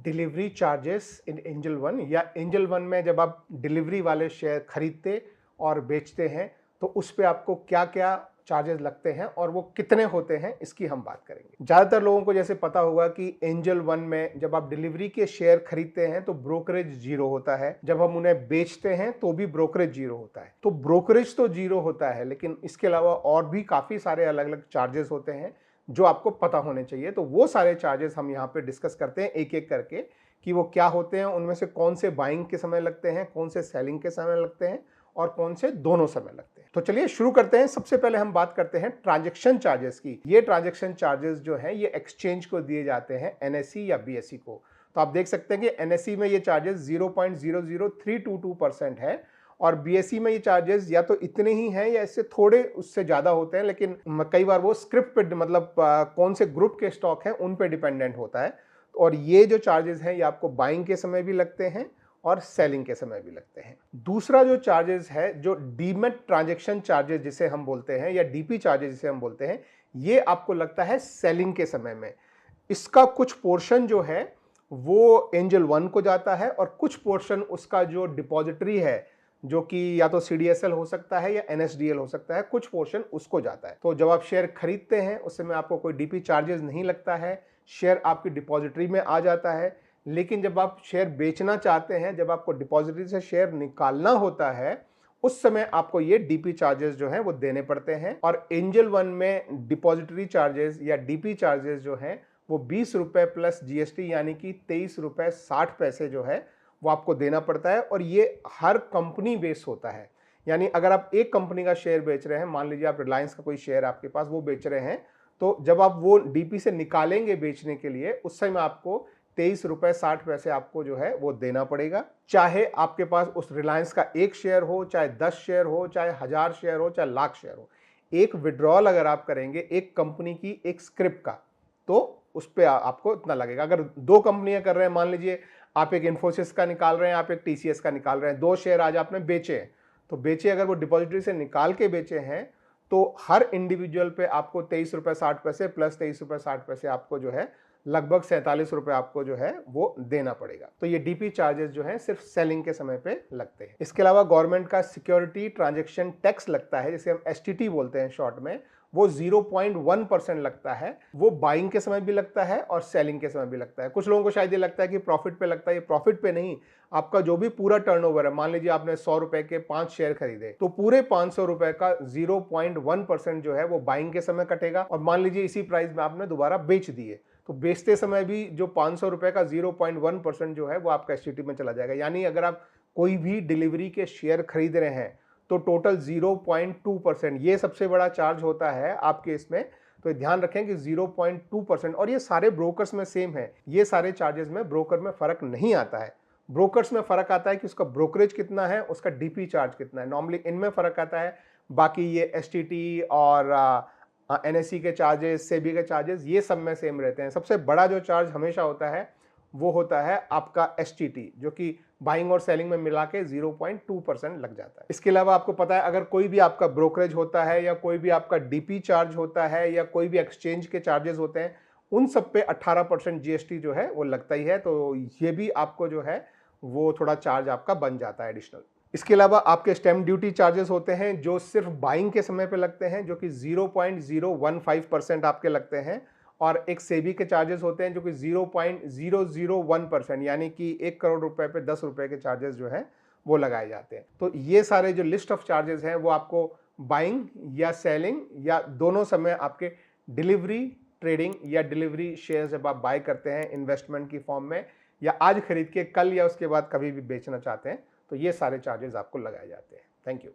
Delivery charges इन angel one, या angel one में जब आप डिलीवरी वाले शेयर खरीदते और बेचते हैं तो उस पे आपको क्या क्या चार्जेस लगते हैं और वो कितने होते हैं, इसकी हम बात करेंगे। ज़्यादातर लोगों को जैसे पता होगा कि एंजल वन में जब आप डिलीवरी के शेयर खरीदते हैं तो ब्रोकरेज जीरो होता है, जब हम उन्हें बेचते हैं तो भी ब्रोकरेज जीरो होता है। तो ब्रोकरेज तो जीरो होता है, लेकिन इसके अलावा और भी काफ़ी सारे अलग अलग चार्जेस होते हैं जो आपको पता होने चाहिए। तो वो सारे चार्जेस हम यहाँ पे डिस्कस करते हैं एक एक करके कि वो क्या होते हैं, उनमें से कौन से बाइंग के समय लगते हैं, कौन से सेलिंग के समय लगते हैं और कौन से दोनों समय लगते हैं। तो चलिए शुरू करते हैं। सबसे पहले हम बात करते हैं ट्रांजैक्शन चार्जेस की। ये ट्रांजैक्शन चार्जेस जो है ये एक्सचेंज को दिए जाते हैं, एनएसई या बीएसई को। तो आप देख सकते हैं कि एनएसई में ये चार्जेस 0.00322% है और बीएसई में ये चार्जेस या तो इतने ही हैं या इससे थोड़े उससे ज़्यादा होते हैं, लेकिन कई बार वो स्क्रिप्ट पे मतलब कौन से ग्रुप के स्टॉक हैं उन पे डिपेंडेंट होता है। और ये जो चार्जेस हैं ये आपको बाइंग के समय भी लगते हैं और सेलिंग के समय भी लगते हैं। दूसरा जो चार्जेस है, जो डीमैट ट्रांजैक्शन चार्जेस जिसे हम बोलते हैं या डीपी चार्जेस जिसे हम बोलते हैं, ये आपको लगता है सेलिंग के समय में। इसका कुछ पोर्शन जो है वो एंजल वन को जाता है और कुछ पोर्शन उसका जो डिपॉजिटरी है, जो कि या तो सीडीएसएल हो सकता है या एनएसडीएल हो सकता है, कुछ पोर्शन उसको जाता है। तो जब आप शेयर खरीदते हैं उस समय आपको कोई डीपी चार्जेस नहीं लगता है, शेयर आपकी डिपॉजिटरी में आ जाता है। लेकिन जब आप शेयर बेचना चाहते हैं, जब आपको डिपॉजिटरी से शेयर निकालना होता है, उस समय आपको ये डीपी चार्जेस जो हैं वो देने पड़ते हैं। और एंजल वन में डिपॉजिटरी चार्जेस या डीपी चार्जेस जो हैं वो 20 रुपए प्लस जीएसटी यानी कि 23 रुपए 60 पैसे जो है वो आपको देना पड़ता है। और ये हर कंपनी बेस होता है, यानी अगर आप एक कंपनी का शेयर बेच रहे हैं, मान लीजिए आप रिलायंस का कोई शेयर आपके पास वो बेच रहे हैं, तो जब आप वो डीपी से निकालेंगे बेचने के लिए, उस समय आपको 23 रुपए 60 पैसे आपको जो है वो देना पड़ेगा। चाहे आपके पास उस रिलायंस का एक शेयर हो, चाहे 10 शेयर हो, चाहे 1000 शेयर हो, चाहे लाख शेयर हो, एक विड्रॉल अगर आप करेंगे एक कंपनी की एक स्क्रिप्ट का, तो उस पर आपको इतना लगेगा। अगर दो कंपनियां कर रहे हैं, मान लीजिए आप एक इन्फोसिस का निकाल रहे हैं, आप एक टीसीएस का निकाल रहे हैं, दो शेयर आज आपने बेचे हैं, तो बेचे अगर वो डिपॉजिटरी से निकाल के बेचे हैं तो हर इंडिविजुअल पे आपको 23 रुपए 60 पैसे प्लस 23 रुपए 60 पैसे आपको जो है लगभग 47 रुपए आपको जो है वो देना पड़ेगा। तो ये डीपी चार्जेस जो है सिर्फ सेलिंग के समय पे लगते हैं। इसके अलावा गवर्नमेंट का सिक्योरिटी ट्रांजैक्शन टैक्स लगता है, जिसे हम एसटीटी बोलते हैं शॉर्ट में, वो 0.1% लगता है। वो बाइंग के समय भी लगता है और सेलिंग के समय भी लगता है। कुछ लोगों को शायद ये लगता है कि प्रॉफिट पे लगता है, ये प्रॉफिट पे नहीं, आपका जो भी पूरा टर्नओवर है, मान लीजिए आपने 100 रुपए के 5 शेयर खरीदे, तो पूरे 500 रुपए का 0.1% जो है वो बाइंग के समय कटेगा। और मान लीजिए इसी प्राइस में आपने दोबारा बेच दिए, तो बेचते समय भी जो 500 रुपए का 0.1% जो है वो आपका एसटीटी में चला जाएगा। यानी अगर आप कोई भी डिलीवरी के शेयर खरीद रहे हैं तो टोटल 0.2%, ये सबसे बड़ा चार्ज होता है आपके इसमें। तो ध्यान रखें कि 0.2%, और ये सारे ब्रोकर्स में सेम है। ये सारे चार्जेस में ब्रोकर में फर्क नहीं आता है। ब्रोकर्स में फर्क आता है कि उसका ब्रोकरेज कितना है, उसका डीपी चार्ज कितना है, नॉर्मली इनमें फर्क आता है। बाकी ये एसटीटी और एनएसई के चार्जेस, सेबी के चार्जेस, ये सब में सेम रहते हैं। सबसे बड़ा जो चार्ज हमेशा होता है वो होता है आपका एसटीटी, जो कि बाइंग और सेलिंग में मिला के 0.2% लग जाता है। इसके अलावा आपको पता है अगर कोई भी आपका ब्रोकरेज होता है या कोई भी आपका डीपी चार्ज होता है या कोई भी एक्सचेंज के चार्जेस होते हैं, उन सब पे 18% जीएसटी जो है वो लगता ही है। तो ये भी आपको जो है वो थोड़ा चार्ज आपका बन जाता है एडिशनल। इसके अलावा आपके स्टैम्प ड्यूटी चार्जेस होते हैं जो सिर्फ बाइंग के समय पे लगते हैं, जो कि 0.015% आपके लगते हैं। और एक सेबी के चार्जेस होते हैं जो कि 0.001%, यानी कि 1 करोड़ रुपए पे 10 रुपए के चार्जेस जो है वो लगाए जाते हैं। तो ये सारे जो लिस्ट ऑफ चार्जेस हैं वो आपको बाइंग या सेलिंग या दोनों समय आपके डिलीवरी ट्रेडिंग या डिलीवरी शेयर जब आप बाय करते हैं इन्वेस्टमेंट की फॉर्म में, या आज खरीद के कल या उसके बाद कभी भी बेचना चाहते हैं, तो ये सारे चार्जेस आपको लगाए जाते हैं। Thank you.